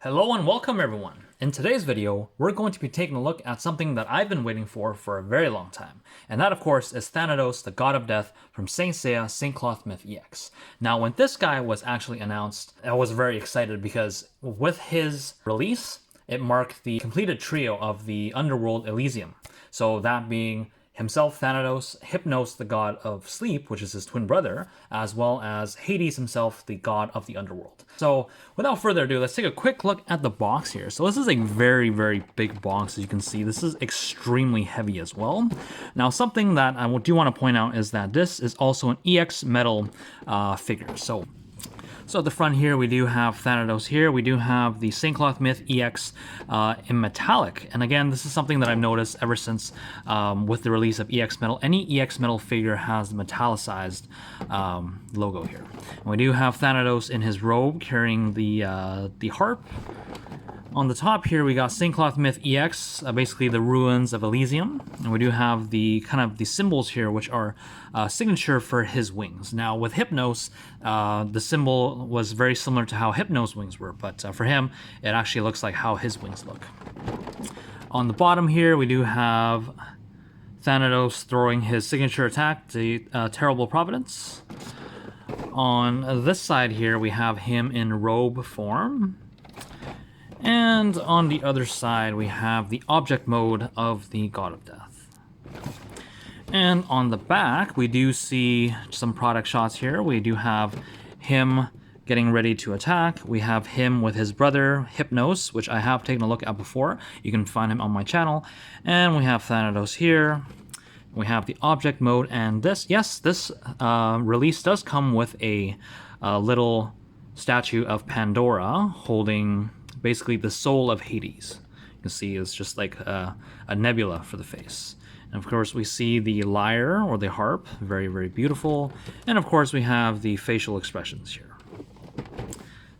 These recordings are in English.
Hello and welcome everyone. In today's video, we're going to be taking a look at something that I've been waiting for a very long time. And that of course is Thanatos, the God of Death from Saint Seiya, Saint Cloth Myth EX. Now when this guy was actually announced, I was very excited because with his release, it marked the completed trio of the Underworld Elysium. So that being himself, Thanatos, Hypnos, the god of sleep, which is his twin brother, as well as Hades himself, the god of the underworld. So without further ado, let's take a quick look at the box here. So this is a very, very big box, as you can see. This is extremely heavy as well. Now, something that I do want to point out is that this is also an EX metal figure. So at the front here, we do have Thanatos here. We do have the Saint Cloth Myth EX in metallic. And again, this is something that I've noticed ever since with the release of EX Metal. Any EX Metal figure has the metallicized logo here. And we do have Thanatos in his robe carrying the harp. On the top here, we got Saint Cloth Myth EX, basically the ruins of Elysium. And we do have the kind of the symbols here, which are signature for his wings. Now with Hypnos, the symbol was very similar to how Hypnos' wings were, but for him, it actually looks like how his wings look. On the bottom here, we do have Thanatos throwing his signature attack, the Terrible Providence. On this side here, we have him in robe form. And on the other side, we have the object mode of the God of Death. And on the back, we do see some product shots here. We do have him getting ready to attack. We have him with his brother, Hypnos, which I have taken a look at before. You can find him on my channel. And we have Thanatos here. We have the object mode. And this release does come with a little statue of Pandora holding basically the soul of Hades. You can see it's just like a nebula for the face. And of course we see the lyre or the harp, very, very beautiful. And of course we have the facial expressions here.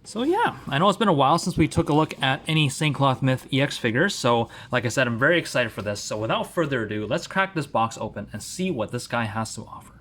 So yeah, I know it's been a while since we took a look at any Saint Cloth Myth EX figures. So like I said, I'm very excited for this. So without further ado, let's crack this box open and see what this guy has to offer.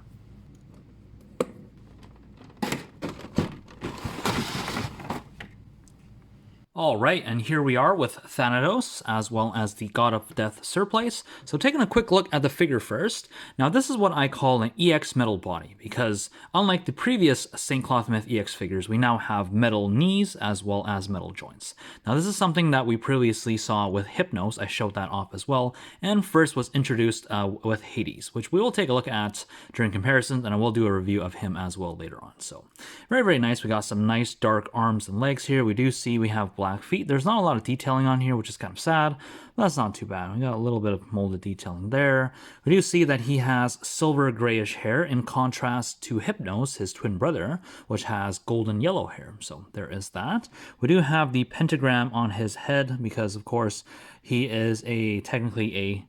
All right, and here we are with Thanatos, as well as the God of Death surplace. So taking a quick look at the figure first. Now this is what I call an EX metal body, because unlike the previous Saint Cloth Myth EX figures, we now have metal knees as well as metal joints. Now this is something that we previously saw with Hypnos. I showed that off as well, and first was introduced with Hades, which we will take a look at during comparisons, and I will do a review of him as well later on. So very, very nice. We got some nice dark arms and legs here. We do see we have black feet. There's not a lot of detailing on here, which is kind of sad, but that's not too bad. We got a little bit of molded detailing there. We do see that he has silver grayish hair in contrast to Hypnos, his twin brother, which has golden yellow hair. So there is that. We do have the pentagram on his head because, of course, he is technically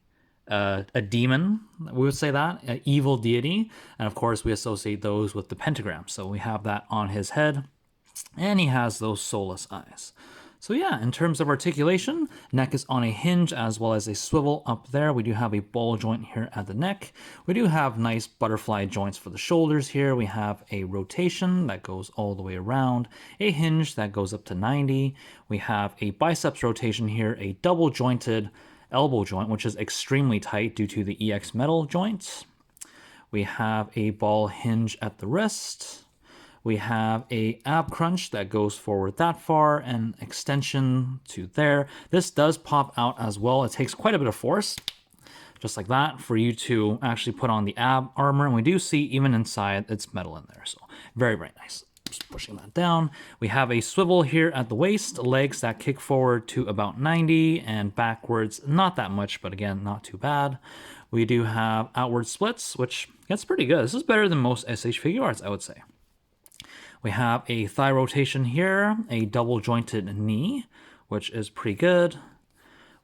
a demon, we would say that, an evil deity, and of course we associate those with the pentagram. So we have that on his head, and he has those soulless eyes. So yeah, in terms of articulation, neck is on a hinge as well as a swivel up there. We do have a ball joint here at the neck. We do have nice butterfly joints for the shoulders here. We have a rotation that goes all the way around, a hinge that goes up to 90. We have a biceps rotation here, a double jointed elbow joint, which is extremely tight due to the EX metal joints. We have a ball hinge at the wrist. We have a ab crunch that goes forward that far and extension to there. This does pop out as well. It takes quite a bit of force, just like that, for you to actually put on the ab armor. And we do see even inside it's metal in there. So very, very nice. Just pushing that down. We have a swivel here at the waist, legs that kick forward to about 90 and backwards, not that much, but again, not too bad. We do have outward splits, which gets pretty good. This is better than most SH figure arts, I would say. We have a thigh rotation here, a double jointed knee, which is pretty good.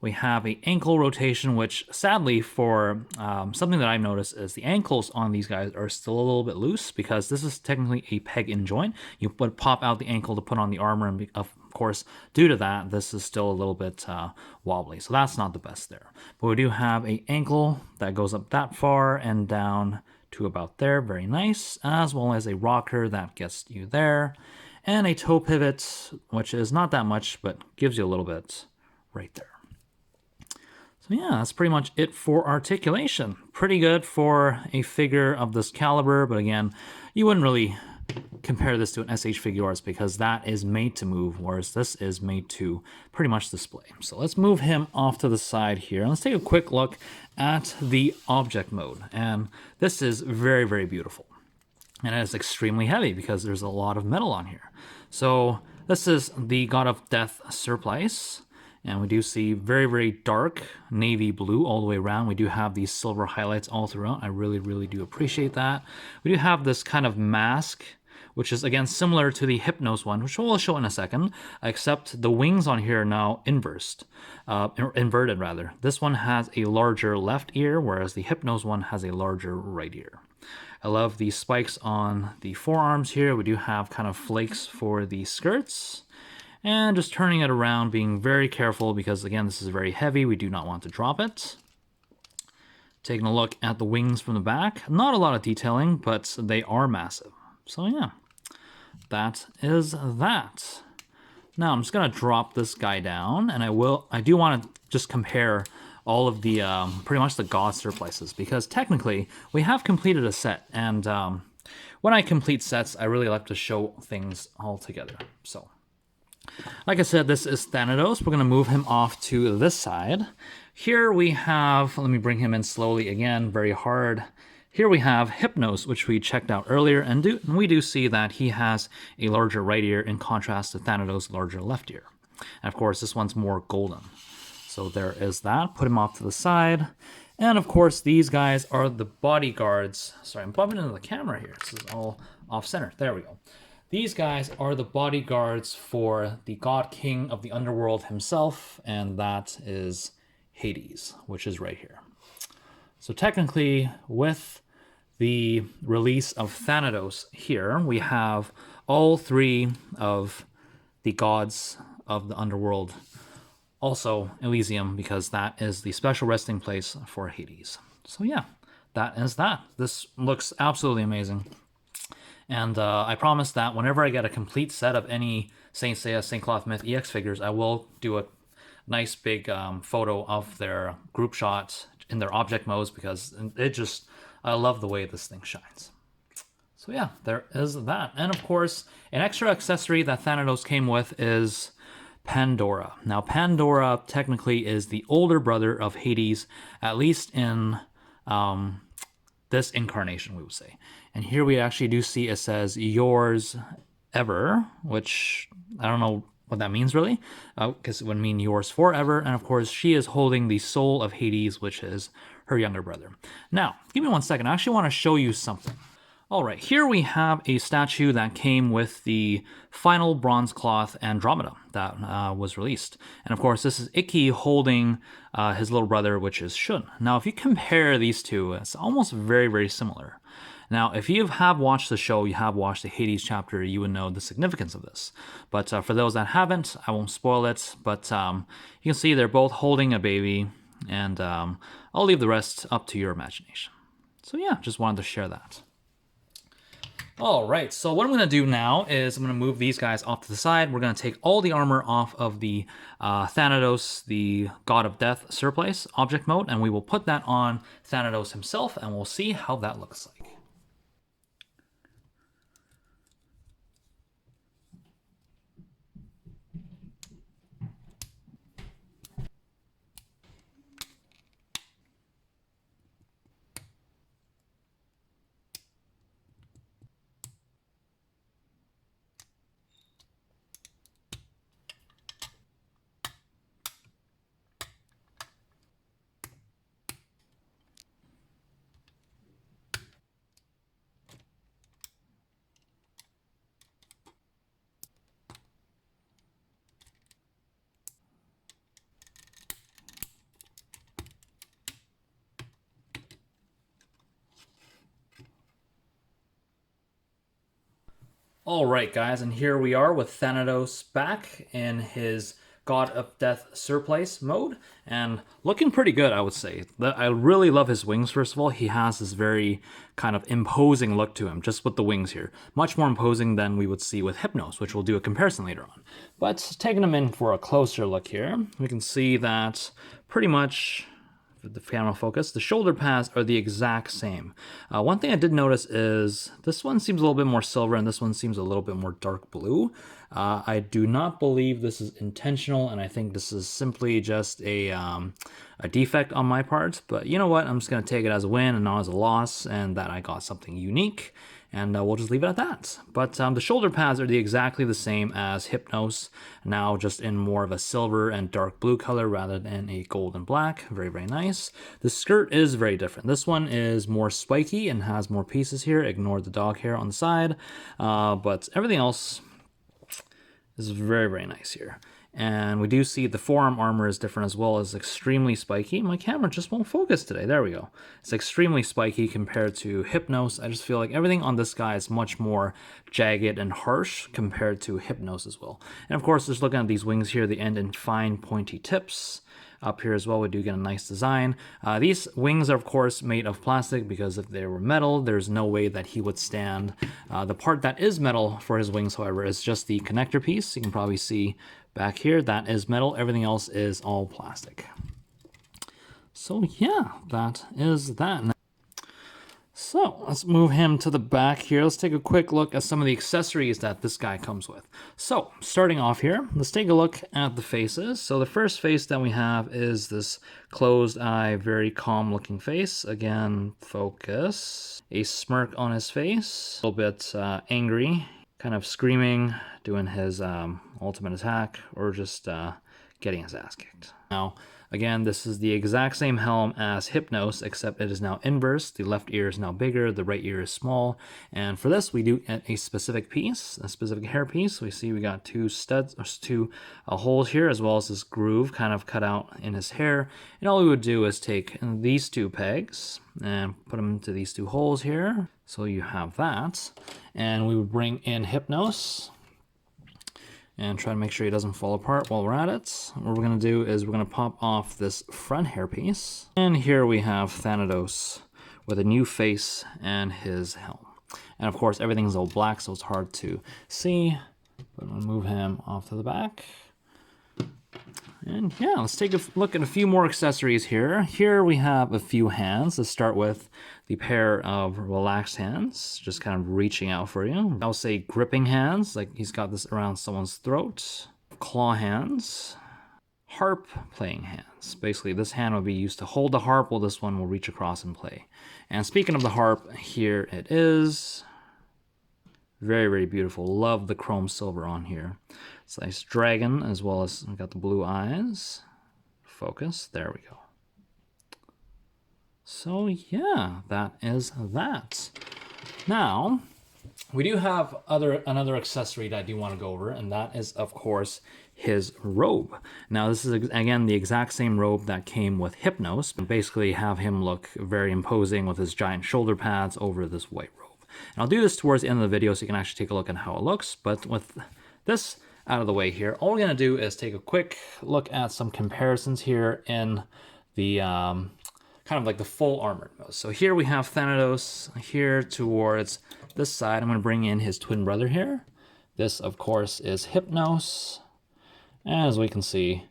We have an ankle rotation, which sadly for something that I've noticed is the ankles on these guys are still a little bit loose because this is technically a peg-in joint. You would pop out the ankle to put on the armor, and of course, due to that, this is still a little bit wobbly. So that's not the best there. But we do have an ankle that goes up that far and down to about there, very nice, as well as a rocker that gets you there. and a toe pivot, which is not that much, but gives you a little bit right there. So yeah, that's pretty much it for articulation. Pretty good for a figure of this caliber, but again, you wouldn't really compare this to an SH Figuarts because that is made to move, whereas this is made to pretty much display. So let's move him off to the side here. Let's take a quick look at the object mode. And this is very, very beautiful. And it is extremely heavy because there's a lot of metal on here. So this is the God of Death Surplice. And we do see very, very dark navy blue all the way around. We do have these silver highlights all throughout. I really, really do appreciate that. We do have this kind of mask, which is, again, similar to the Hypnos one, which we'll show in a second, except the wings on here are now inverted rather. This one has a larger left ear, whereas the Hypnos one has a larger right ear. I love the spikes on the forearms here. We do have kind of flakes for the skirts. And just turning it around, being very careful because, again, this is very heavy. We do not want to drop it. Taking a look at the wings from the back. Not a lot of detailing, but they are massive. So, yeah, that is that. Now, I'm just going to drop this guy down, and I do want to just compare all of the, pretty much the God surplices, because technically, we have completed a set, and when I complete sets, I really like to show things all together, so. Like I said, this is Thanatos. We're going to move him off to this side. Here we have, let me bring him in slowly again, very hard. Here we have Hypnos, which we checked out earlier, and we do see that he has a larger right ear in contrast to Thanatos' larger left ear. And of course, this one's more golden. So there is that. Put him off to the side. And of course, these guys are the bodyguards. Sorry, I'm bumping into the camera here. This is all off center. There we go. These guys are the bodyguards for the God King of the Underworld himself, and that is Hades, which is right here. So technically, with the release of Thanatos here, we have all three of the gods of the Underworld, also Elysium, because that is the special resting place for Hades. So yeah, that is that. This looks absolutely amazing. And I promise that whenever I get a complete set of any Saint Seiya, Saint Cloth Myth EX figures, I will do a nice big photo of their group shot in their object modes, because I love the way this thing shines. So yeah, there is that. And of course, an extra accessory that Thanatos came with is Pandora. Now, Pandora technically is the older brother of Hades, at least in this incarnation, we would say. And here we actually do see it says yours ever, which I don't know what that means really, because it would mean yours forever. And of course, she is holding the soul of Hades, which is her younger brother. Now, give me 1 second. I actually want to show you something. All right, here we have a statue that came with the final bronze cloth Andromeda that was released. And of course, this is Ikki holding his little brother, which is Shun. Now, if you compare these two, it's almost very, very similar. Now, if you have watched the show, you have watched the Hades chapter, you would know the significance of this. But for those that haven't, I won't spoil it. But you can see they're both holding a baby, and I'll leave the rest up to your imagination. So yeah, just wanted to share that. All right, so what I'm going to do now is I'm going to move these guys off to the side. We're going to take all the armor off of the Thanatos, the God of Death Surplice object mode, and we will put that on Thanatos himself, and we'll see how that looks like. All right, guys, and here we are with Thanatos back in his God of Death Surplice mode, and looking pretty good, I would say. I really love his wings, first of all. He has this very kind of imposing look to him, just with the wings here. Much more imposing than we would see with Hypnos, which we'll do a comparison later on. But taking him in for a closer look here, we can see that pretty much the camera focus, the shoulder pads are the exact same. One thing I did notice is this one seems a little bit more silver and this one seems a little bit more dark blue. I do not believe this is intentional, and I think this is simply just a defect on my part. But you know what? I'm just going to take it as a win and not as a loss, and that I got something unique. And we'll just leave it at that. But the shoulder pads are exactly the same as Hypnos, now just in more of a silver and dark blue color rather than a gold and black. Very, very nice. The skirt is very different. This one is more spiky and has more pieces here. Ignore the dog hair on the side. But everything else is very, very nice here. And we do see the forearm armor is different as well, as extremely spiky. My camera just won't focus today. There we go. It's extremely spiky compared to Hypnos. I just feel like everything on this guy is much more jagged and harsh compared to Hypnos as well. And of course, just looking at these wings here, they end in fine pointy tips. Up here as well, we do get a nice design. These wings are, of course, made of plastic because if they were metal, there's no way that he would stand. The part that is metal for his wings, however, is just the connector piece. You can probably see back here, that is metal. Everything else is all plastic. So yeah, that is that. So let's move him to the back here. Let's take a quick look at some of the accessories that this guy comes with. So starting off here, let's take a look at the faces. So the first face that we have is this closed eye, very calm looking face. Again, focus. A smirk on his face, a little bit angry, kind of screaming, doing his ultimate attack, or just getting his ass kicked. Now, again, this is the exact same helm as Hypnos, except it is now inverse. The left ear is now bigger, the right ear is small. And for this, we do get a specific piece, a specific hair piece. We see we got two studs, or two holes here, as well as this groove kind of cut out in his hair. And all we would do is take these two pegs and put them into these two holes here. So you have that. And we would bring in Hypnos and try to make sure he doesn't fall apart while we're at it. What we're going to do is we're going to pop off this front hairpiece. And here we have Thanatos with a new face and his helm. And of course, everything's all black, so it's hard to see. But I'm going to move him off to the back. And yeah, let's take a look at a few more accessories here. Here we have a few hands. Let's start with the pair of relaxed hands, just kind of reaching out for you. I'll say gripping hands, like he's got this around someone's throat. Claw hands. Harp playing hands. Basically, this hand will be used to hold the harp, while this one will reach across and play. And speaking of the harp, here it is. Very, very beautiful. Love the chrome silver on here. It's a nice dragon, as well as we've got the blue eyes. Focus. There we go. So yeah, that is that. Now, we do have another accessory that I do want to go over, and that is, of course, his robe. Now, this is, again, the exact same robe that came with Hypnos, and basically have him look very imposing with his giant shoulder pads over this white robe. And I'll do this towards the end of the video so you can actually take a look at how it looks, but with this out of the way here, all we're going to do is take a quick look at some comparisons here in the kind of like the full armored mode. So here we have Thanatos here towards this side. I'm going to bring in his twin brother here. This, of course, is Hypnos. As we can see,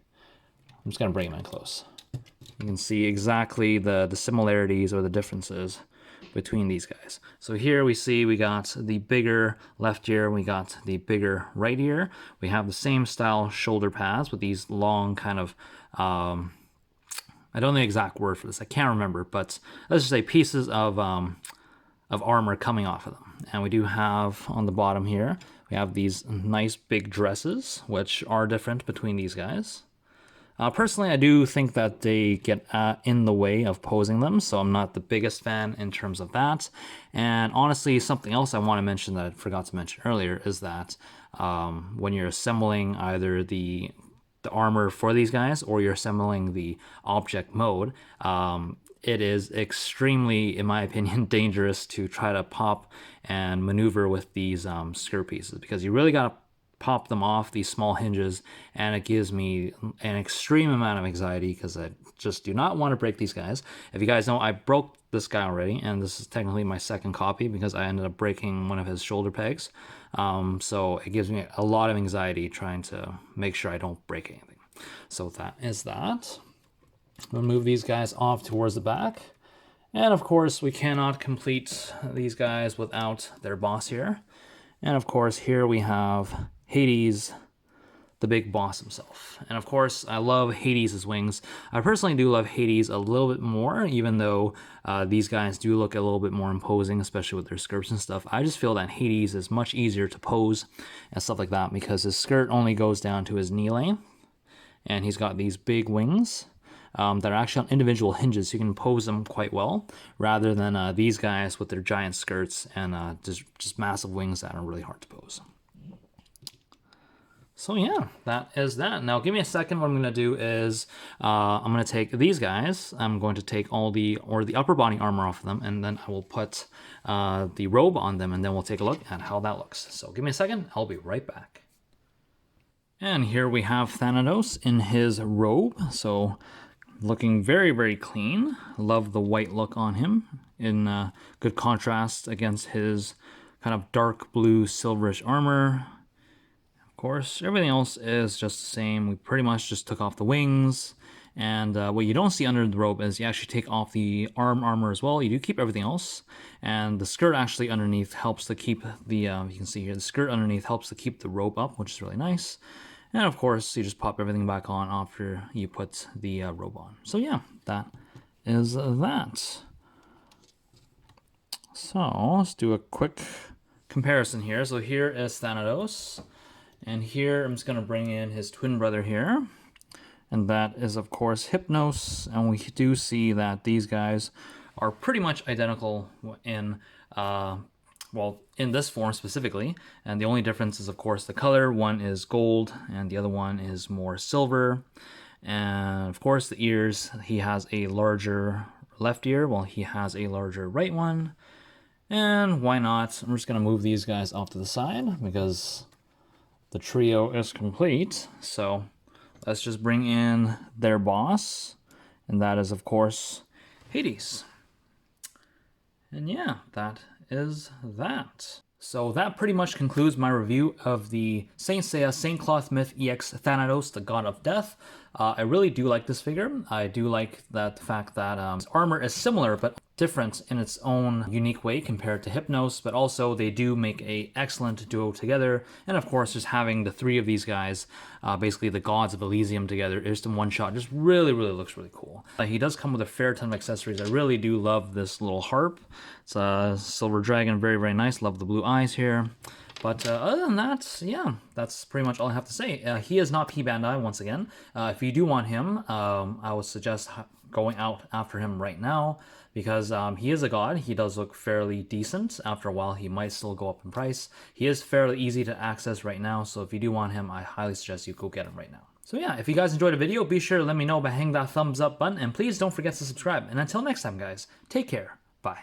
I'm just going to bring him in close. You can see exactly the similarities or the differences between these guys. So here we see we got the bigger left ear, we got the bigger right ear. We have the same style shoulder pads with these long kind of, I don't know the exact word for this, I can't remember, but let's just say pieces of armor coming off of them. And we do have on the bottom here, we have these nice big dresses, which are different between these guys. Personally, I do think that they get in the way of posing them, so I'm not the biggest fan in terms of that. And honestly, something else I want to mention that I forgot to mention earlier is that when you're assembling either the armor for these guys or you're assembling the object mode, it is extremely, in my opinion, dangerous to try to pop and maneuver with these skirt pieces, because you really got to pop them off, these small hinges, and it gives me an extreme amount of anxiety because I just do not want to break these guys. If you guys know, I broke this guy already, and this is technically my second copy because I ended up breaking one of his shoulder pegs. So it gives me a lot of anxiety trying to make sure I don't break anything. So that is that. We'll move these guys off towards the back. And of course, we cannot complete these guys without their boss here. And of course, here we have Hades, the big boss himself. And of course, I love Hades' wings. I personally do love Hades a little bit more, even though these guys do look a little bit more imposing, especially with their skirts and stuff. I just feel that Hades is much easier to pose and stuff like that because his skirt only goes down to his knee length. And he's got these big wings that are actually on individual hinges, so you can pose them quite well, rather than these guys with their giant skirts and just massive wings that are really hard to pose. So yeah, that is that. Now give me a second. What I'm going to do is I'm going to take these guys. I'm going to take all the upper body armor off of them, and then I will put the robe on them, and then we'll take a look at how that looks. So give me a second. I'll be right back. And here we have Thanatos in his robe. So looking very, very clean. Love the white look on him in good contrast against his kind of dark blue silverish armor. Of course, everything else is just the same. We pretty much just took off the wings. And what you don't see under the robe is you actually take off the armor as well. You do keep everything else. And the skirt actually underneath helps to keep the, you can see here, the skirt underneath helps to keep the robe up, which is really nice. And of course, you just pop everything back on after you put the robe on. So yeah, that is that. So let's do a quick comparison here. So here is Thanatos. And here I'm just going to bring in his twin brother here. And that is, of course, Hypnos. And we do see that these guys are pretty much identical in in this form specifically, and the only difference is, of course, the color. One is gold, and the other one is more silver. And, of course, the ears, he has a larger left ear, while he has a larger right one. And why not? I'm just going to move these guys off to the side, because the trio is complete. So let's just bring in their boss, and that is, of course, Hades. And yeah, that is that. So that pretty much concludes my review of the Saint Seiya Saint Cloth Myth EX Thanatos, the God of Death. I really do like this figure. I do like the fact that his armor is similar but different in its own unique way compared to Hypnos, but also they do make a excellent duo together. And of course, just having the three of these guys, basically the gods of Elysium together, just in one shot, just really looks really cool. He does come with a fair ton of accessories. I really do love this little harp. It's a silver dragon, very nice. Love the blue eyes here. But other than that, yeah, that's pretty much all I have to say. He is not P Bandai once again. If you do want him, I would suggest going out after him right now, because he is a god. He does look fairly decent. After a while, he might still go up in price. He is fairly easy to access right now, so if you do want him, I highly suggest you go get him right now. So yeah, if you guys enjoyed the video, be sure to let me know by hitting that thumbs up button, and please don't forget to subscribe. And until next time, guys, take care. Bye.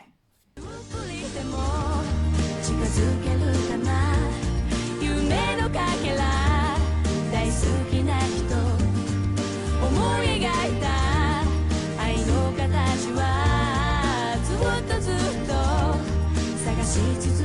夢のかけら大好きな人思い描いた愛の形はずっと探し続け